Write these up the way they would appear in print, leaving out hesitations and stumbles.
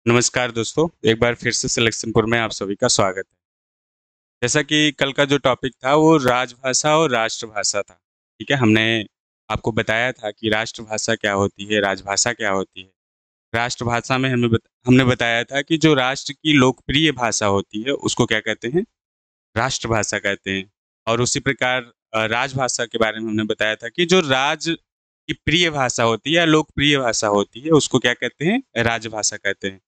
नमस्कार दोस्तों, एक बार फिर से सिलेक्शनपुर में आप सभी का स्वागत है। जैसा कि कल का जो टॉपिक था वो राजभाषा और राष्ट्रभाषा था। ठीक है, हमने आपको बताया था कि राष्ट्रभाषा क्या होती है, राजभाषा क्या होती है। राष्ट्रभाषा में हमने बताया था कि जो राष्ट्र की लोकप्रिय भाषा होती है उसको क्या कहते हैं, राष्ट्रभाषा कहते हैं। और उसी प्रकार राजभाषा के बारे में हमने बताया था कि जो राज की प्रिय भाषा होती है या लोकप्रिय भाषा होती है उसको क्या कहते हैं, राजभाषा कहते हैं।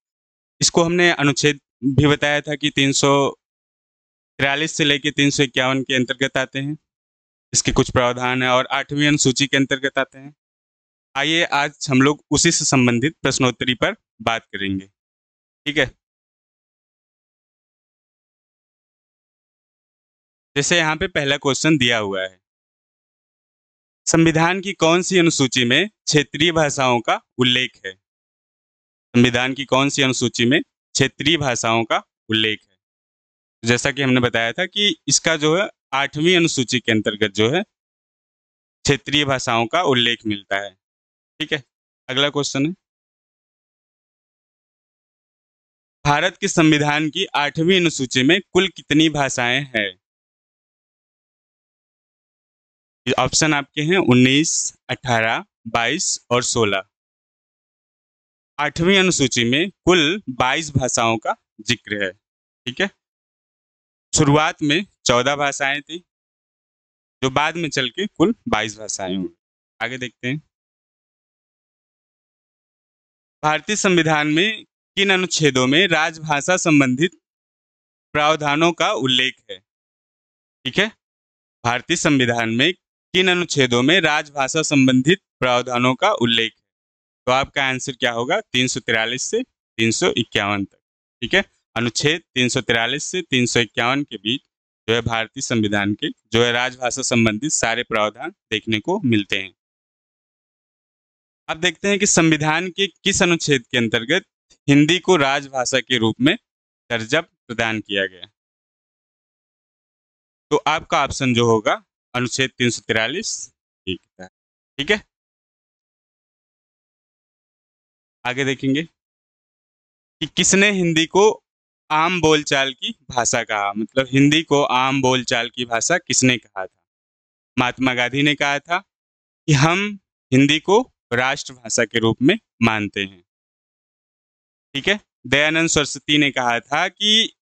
इसको हमने अनुच्छेद भी बताया था कि 343 से लेके 351 के अंतर्गत आते हैं। इसके कुछ प्रावधान है और 8वीं अनुसूची के अंतर्गत आते हैं। आइए आज हम लोग उसी से संबंधित प्रश्नोत्तरी पर बात करेंगे। ठीक है, जैसे यहाँ पे पहला क्वेश्चन दिया हुआ है, संविधान की कौन सी अनुसूची में क्षेत्रीय भाषाओं का उल्लेख है? संविधान की कौन सी अनुसूची में क्षेत्रीय भाषाओं का उल्लेख है? जैसा कि हमने बताया था कि इसका जो है 8वीं अनुसूची के अंतर्गत जो है क्षेत्रीय भाषाओं का उल्लेख मिलता है। ठीक है, अगला क्वेश्चन है, भारत के संविधान की 8वीं अनुसूची में कुल कितनी भाषाएं हैं? ऑप्शन आपके हैं 19, 18, 22 और 16। 8वीं अनुसूची में कुल 22 भाषाओं का जिक्र है। ठीक है, शुरुआत में 14 भाषाएं थी जो बाद में चल के कुल 22 भाषाएं हुई। आगे देखते हैं, भारतीय संविधान में किन अनुच्छेदों में राजभाषा संबंधित प्रावधानों का उल्लेख है? ठीक है, भारतीय संविधान में किन अनुच्छेदों में राजभाषा संबंधित प्रावधानों का उल्लेख है? तो आपका आंसर क्या होगा, 343 से 351 तक। ठीक है, अनुच्छेद 343 से 351 के बीच जो है भारतीय संविधान के जो है राजभाषा संबंधित सारे प्रावधान देखने को मिलते हैं। अब देखते हैं कि संविधान के किस अनुच्छेद के अंतर्गत हिंदी को राजभाषा के रूप में दर्जा प्रदान किया गया। तो आपका ऑप्शन जो होगा अनुच्छेद 343 ठीक है। ठीक है, आगे देखेंगे कि किसने हिंदी को आम बोलचाल की भाषा कहा, मतलब हिंदी को आम बोलचाल की भाषा किसने कहा था? महात्मा गांधी ने कहा था कि हम हिंदी को राष्ट्रभाषा के रूप में मानते हैं। ठीक है, दयानंद सरस्वती ने कहा था कि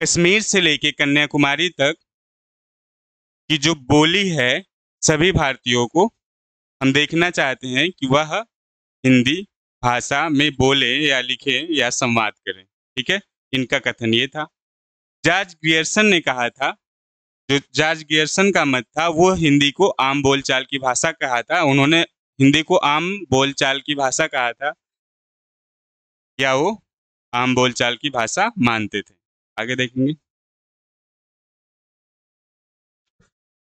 कश्मीर से लेके कन्याकुमारी तक की जो बोली है सभी भारतीयों को हम देखना चाहते हैं कि वह हिंदी भाषा में बोले या लिखे या संवाद करें। ठीक है, इनका कथन ये था। जॉर्ज ग्रियर्सन ने कहा था, जो जॉर्ज ग्रियर्सन का मत था वो हिंदी को आम बोलचाल की भाषा कहा था। उन्होंने हिंदी को आम बोलचाल की भाषा कहा था या वो आम बोलचाल की भाषा मानते थे। आगे देखेंगे,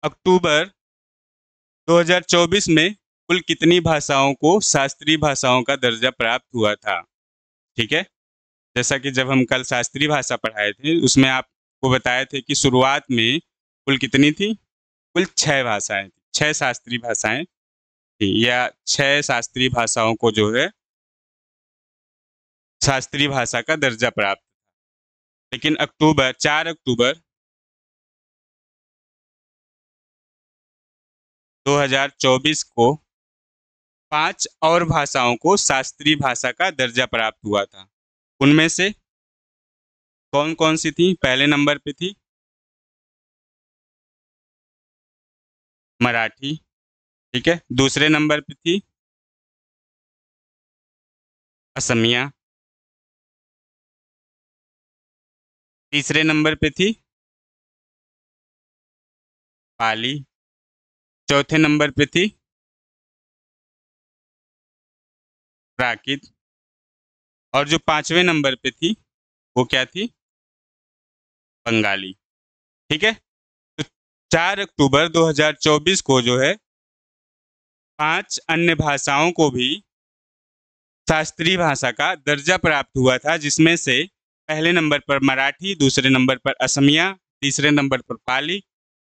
अक्टूबर 2024 में कुल कितनी भाषाओं को शास्त्रीय भाषाओं का दर्जा प्राप्त हुआ था? ठीक है, जैसा कि जब हम कल शास्त्रीय भाषा पढ़ाए थे उसमें आपको बताए थे कि शुरुआत में कुल कितनी थी, कुल 6 भाषाएं थी, 6 शास्त्रीय भाषाएं थी या 6 शास्त्रीय भाषाओं को जो है शास्त्रीय भाषा का दर्जा प्राप्त। लेकिन 4 अक्टूबर 2024 को 5 और भाषाओं को शास्त्रीय भाषा का दर्जा प्राप्त हुआ था। उनमें से कौन कौन सी थी? पहले नंबर पे थी मराठी। ठीक है, दूसरे नंबर पे थी असमिया, तीसरे नंबर पे थी पाली, चौथे नंबर पे थी प्राकृत और जो 5वें नंबर पे थी वो क्या थी, बंगाली। ठीक है, तो 4 अक्टूबर 2024 को जो है 5 अन्य भाषाओं को भी शास्त्रीय भाषा का दर्जा प्राप्त हुआ था, जिसमें से पहले नंबर पर मराठी, दूसरे नंबर पर असमिया, तीसरे नंबर पर पाली,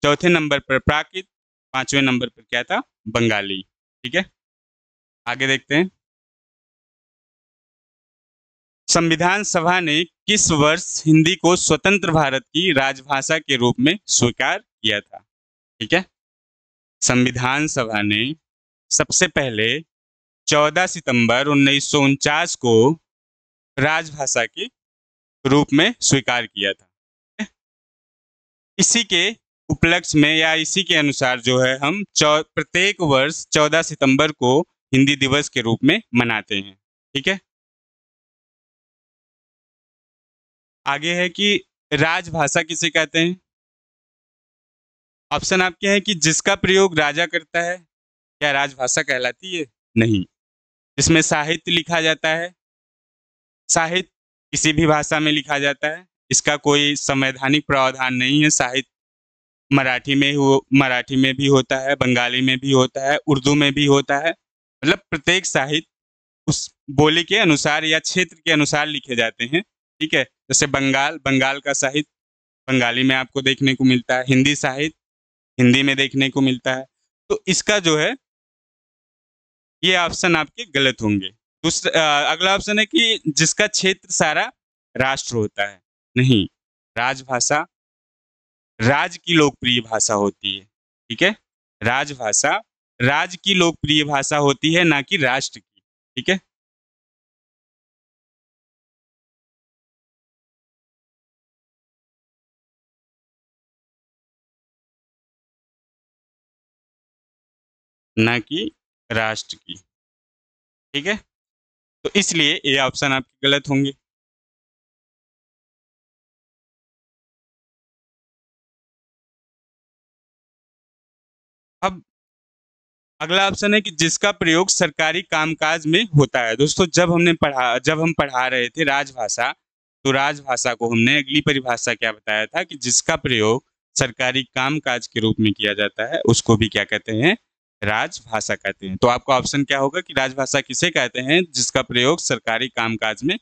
चौथे नंबर पर प्राकृत, 5वें नंबर पर क्या था, बंगाली। ठीक है, आगे देखते हैं, संविधान सभा ने किस वर्ष हिंदी को स्वतंत्र भारत की राजभाषा के रूप में स्वीकार किया था? ठीक है, संविधान सभा ने सबसे पहले 14 सितंबर 1949 को राजभाषा के रूप में स्वीकार किया था। इसी के उपलक्ष्य में या इसी के अनुसार जो है हम प्रत्येक वर्ष 14 सितंबर को हिंदी दिवस के रूप में मनाते हैं। ठीक है, आगे है कि राजभाषा किसे कहते हैं? ऑप्शन आपके हैं कि जिसका प्रयोग राजा करता है, क्या राजभाषा कहलाती है? नहीं। इसमें साहित्य लिखा जाता है, साहित्य किसी भी भाषा में लिखा जाता है, इसका कोई संवैधानिक प्रावधान नहीं है। साहित्य मराठी में भी होता है, बंगाली में भी होता है, उर्दू में भी होता है। मतलब प्रत्येक साहित्य उस बोली के अनुसार या क्षेत्र के अनुसार लिखे जाते हैं। ठीक है, जैसे बंगाल का साहित्य बंगाली में आपको देखने को मिलता है, हिंदी साहित्य हिंदी में देखने को मिलता है। तो इसका जो है ये ऑप्शन आपके गलत होंगे। अगला ऑप्शन है कि जिसका क्षेत्र सारा राष्ट्र होता है। नहीं, राजभाषा राज्य की लोकप्रिय भाषा होती है। ठीक है, राजभाषा राज्य की लोकप्रिय भाषा होती है, ना कि राष्ट्र की। ठीक है, ना कि राष्ट्र की। ठीक है, तो इसलिए ये ऑप्शन आपके गलत होंगे। अब अगला ऑप्शन है कि जिसका प्रयोग सरकारी कामकाज में होता है। दोस्तों, जब हम पढ़ा रहे थे राजभाषा, तो राजभाषा को हमने अगली परिभाषा क्या बताया था कि जिसका प्रयोग सरकारी कामकाज के रूप में किया जाता है, उसको भी क्या कहते हैं? राजभाषा कहते हैं। तो आपका ऑप्शन क्या होगा कि राजभाषा किसे कहते हैं? जिसका प्रयोग सरकारी कामकाज में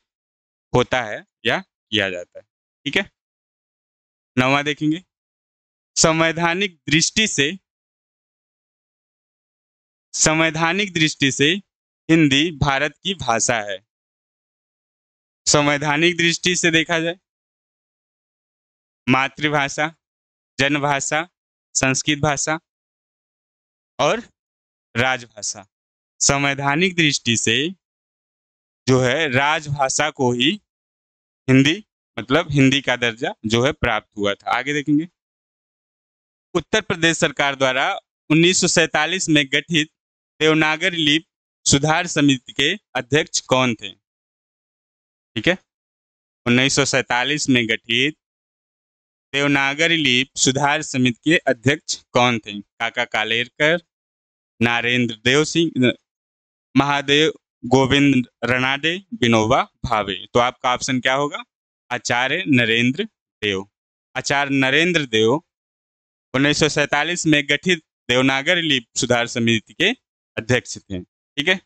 होता है या किया जाता है। ठीक है, 9वां देखेंगे। संवैधानिक दृष्टि से हिंदी भारत की भाषा है। संवैधानिक दृष्टि से देखा जाए, मातृभाषा, जनभाषा, संस्कृत भाषा और राजभाषा। संवैधानिक दृष्टि से जो है राजभाषा को ही हिंदी मतलब हिंदी का दर्जा जो है प्राप्त हुआ था। आगे देखेंगे। उत्तर प्रदेश सरकार द्वारा 1947 में गठित देवनागरी लिपि सुधार समिति के अध्यक्ष कौन थे? ठीक है, 1947 में गठित देवनागरी लिपि सुधार समिति के अध्यक्ष कौन थे? काका कालेलकर, नरेंद्र देव सिंह, महादेव गोविंद रनाडे, विनोबा भावे। तो आपका ऑप्शन क्या होगा? आचार्य नरेंद्र देव। आचार्य नरेंद्र देव 1947 में गठित देवनागरी लिपि सुधार समिति के अध्यक्ष थे। ठीक है,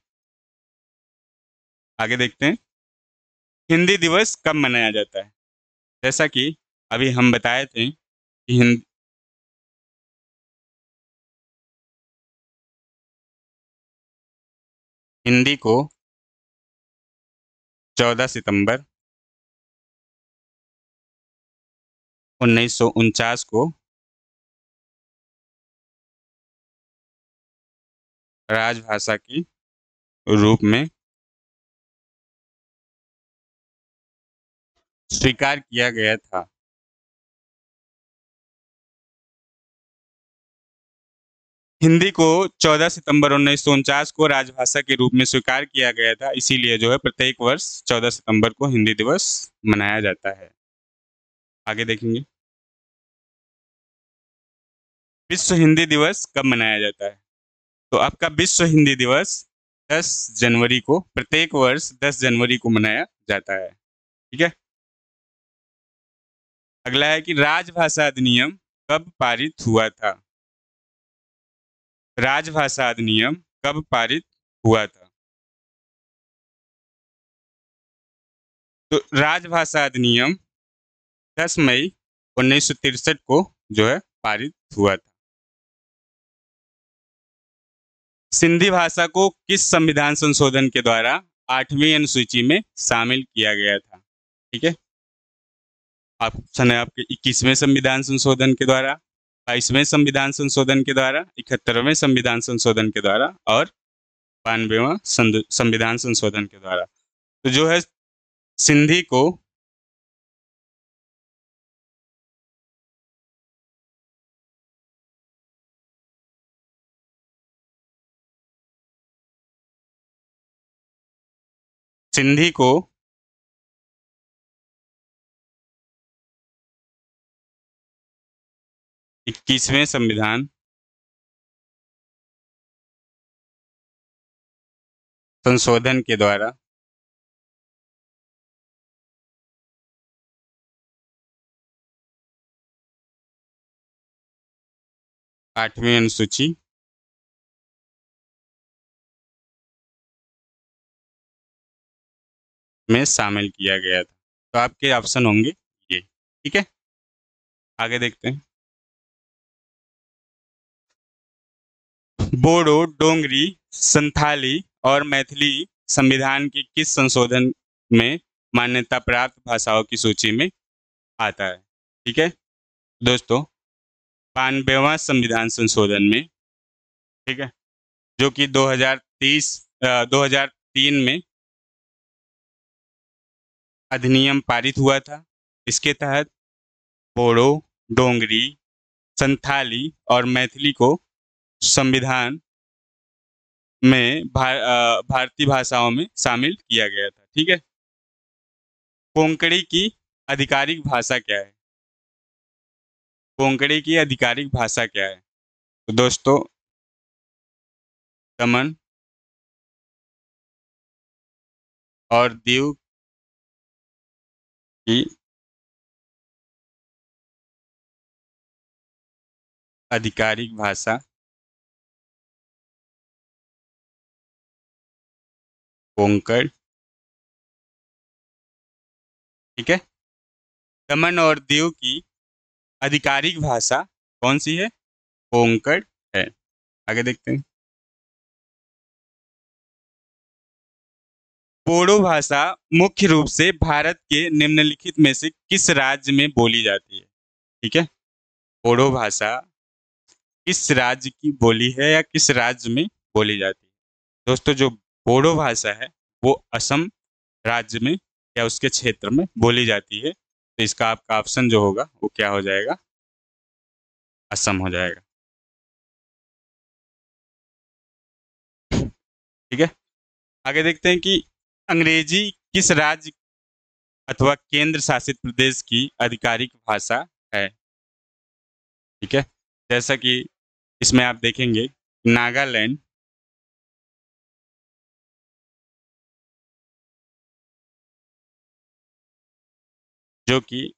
आगे देखते हैं। हिंदी दिवस कब मनाया जाता है? जैसा कि अभी हम बताए थे कि हिंदी को 14 सितंबर 1949 को राजभाषा के रूप में स्वीकार किया गया था। हिंदी को 14 सितंबर 1949 को राजभाषा के रूप में स्वीकार किया गया था, इसीलिए जो है प्रत्येक वर्ष 14 सितंबर को हिंदी दिवस मनाया जाता है। आगे देखेंगे। विश्व हिंदी दिवस कब मनाया जाता है? तो आपका विश्व हिंदी दिवस 10 जनवरी को, प्रत्येक वर्ष 10 जनवरी को मनाया जाता है। ठीक है, अगला है कि राजभाषा अधिनियम कब पारित हुआ था? राजभाषा अधिनियम कब पारित हुआ था? तो राजभाषा अधिनियम 10 मई 1963 को जो है पारित हुआ था। सिंधी भाषा को किस संविधान संशोधन के द्वारा 8वीं अनुसूची में शामिल किया गया था। ठीक है, ऑप्शन है आपके 21वें संविधान संशोधन के द्वारा, 22वें संविधान संशोधन के द्वारा, 71वें संविधान संशोधन के द्वारा और 92वां संविधान संशोधन के द्वारा। तो जो है सिंधी को सिंधी को 21वें संविधान संशोधन के द्वारा आठवीं अनुसूची में शामिल किया गया था। तो आपके ऑप्शन होंगे ये। ठीक है, आगे देखते हैं। बोडो, डोंगरी, संथाली और मैथिली संविधान की किस संशोधन में मान्यता प्राप्त भाषाओं की सूची में आता है? ठीक है दोस्तों, 92वां संविधान संशोधन में, ठीक है, जो कि 2003 में अधिनियम पारित हुआ था। इसके तहत बोडो, डोंगरी, संथाली और मैथिली को संविधान में भारतीय भाषाओं में शामिल किया गया था। ठीक है, कोंकणी की आधिकारिक भाषा क्या है? कोंकणी की आधिकारिक भाषा क्या है? तो दोस्तों, दमन और दीव की आधिकारिक भाषा कोंकण। ठीक है, दमन और दीव की आधिकारिक भाषा कौन सी है? कोंकण है। आगे देखते हैं। बोडो भाषा मुख्य रूप से भारत के निम्नलिखित में से किस राज्य में बोली जाती है? ठीक है, बोडो भाषा किस राज्य की बोली है या किस राज्य में बोली जाती है? दोस्तों, जो बोडो भाषा है वो असम राज्य में या उसके क्षेत्र में बोली जाती है। तो इसका आपका ऑप्शन जो होगा वो क्या हो जाएगा? असम हो जाएगा। ठीक है, आगे देखते हैं कि अंग्रेजी किस राज्य अथवा केंद्र शासित प्रदेश की आधिकारिक भाषा है? ठीक है, जैसा कि इसमें आप देखेंगे नागालैंड, जो कि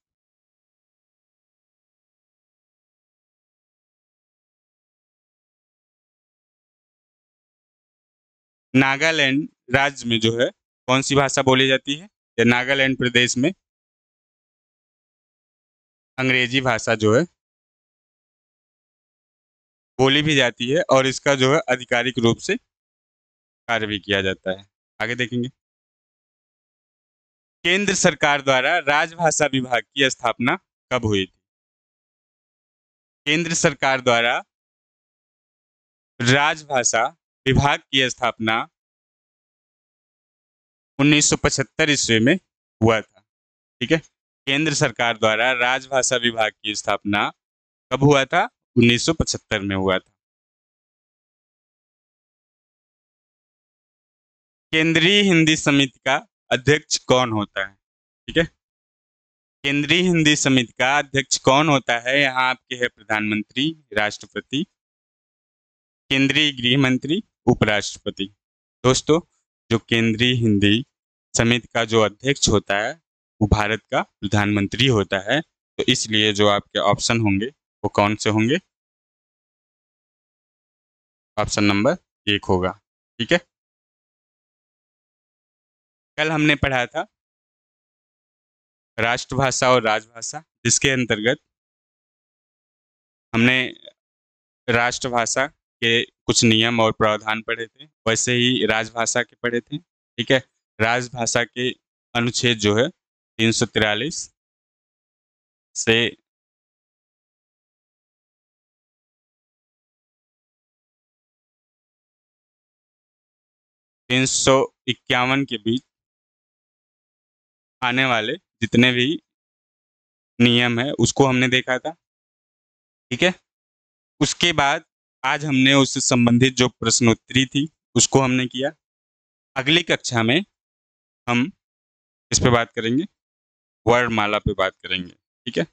नागालैंड राज्य में जो है कौन सी भाषा बोली जाती है? या नागालैंड प्रदेश में अंग्रेजी भाषा जो है बोली भी जाती है और इसका जो है आधिकारिक रूप से कार्य भी किया जाता है। आगे देखेंगे। केंद्र सरकार द्वारा राजभाषा विभाग की स्थापना कब हुई थी? केंद्र सरकार द्वारा राजभाषा विभाग की स्थापना 1975 ईस्वी में हुआ था। ठीक है, केंद्र सरकार द्वारा राजभाषा विभाग की स्थापना कब हुआ था? 1975 में हुआ था। केंद्रीय हिंदी समिति का अध्यक्ष कौन होता है? ठीक है, केंद्रीय हिंदी समिति का अध्यक्ष कौन होता है? यहाँ आपके है प्रधानमंत्री, राष्ट्रपति, केंद्रीय गृह मंत्री, उपराष्ट्रपति। दोस्तों, जो केंद्रीय हिंदी समिति का जो अध्यक्ष होता है वो भारत का प्रधानमंत्री होता है। तो इसलिए जो आपके ऑप्शन होंगे वो कौन से होंगे? ऑप्शन नंबर 1 होगा। ठीक है, कल हमने पढ़ा था राष्ट्रभाषा और राजभाषा, जिसके अंतर्गत हमने राष्ट्रभाषा के कुछ नियम और प्रावधान पढ़े थे, वैसे ही राजभाषा के पढ़े थे। ठीक है, राजभाषा के अनुच्छेद जो है 343 से 351 के बीच आने वाले जितने भी नियम है उसको हमने देखा था। ठीक है, उसके बाद आज हमने उससे संबंधित जो प्रश्नोत्तरी थी उसको हमने किया। अगली कक्षा में हम इस पे बात करेंगे, वर्णमाला पे बात करेंगे। ठीक है।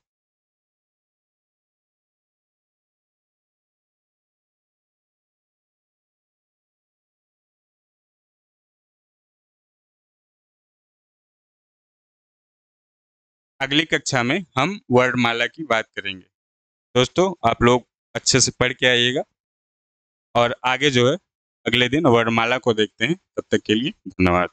अगली कक्षा में हम वर्णमाला की बात करेंगे। दोस्तों, आप लोग अच्छे से पढ़ के आइएगा और आगे जो है अगले दिन वर्णमाला को देखते हैं। तब तक के लिए धन्यवाद।